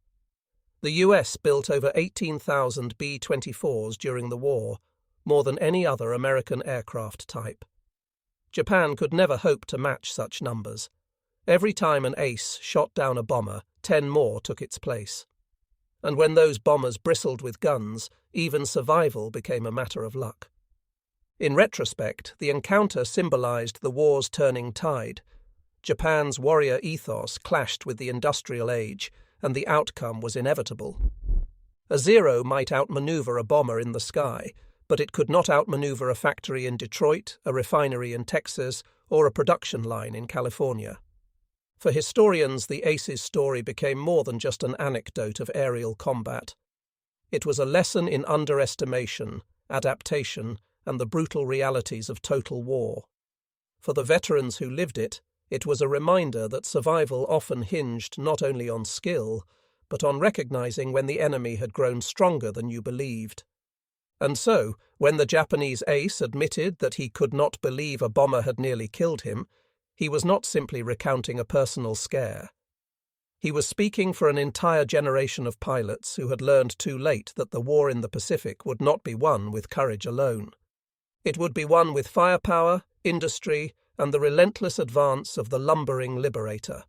The US built over 18,000 B-24s during the war, more than any other American aircraft type. Japan could never hope to match such numbers. Every time an ace shot down a bomber, 10 more took its place. And when those bombers bristled with guns, even survival became a matter of luck. In retrospect, the encounter symbolized the war's turning tide. Japan's warrior ethos clashed with the industrial age, and the outcome was inevitable. A Zero might outmaneuver a bomber in the sky, but it could not outmaneuver a factory in Detroit, a refinery in Texas, or a production line in California. For historians, the Ace's story became more than just an anecdote of aerial combat. It was a lesson in underestimation, adaptation, and the brutal realities of total war. For the veterans who lived it, it was a reminder that survival often hinged not only on skill, but on recognizing when the enemy had grown stronger than you believed. And so, when the Japanese ace admitted that he could not believe a bomber had nearly killed him, he was not simply recounting a personal scare. He was speaking for an entire generation of pilots who had learned too late that the war in the Pacific would not be won with courage alone. It would be won with firepower, industry, and the relentless advance of the lumbering Liberator.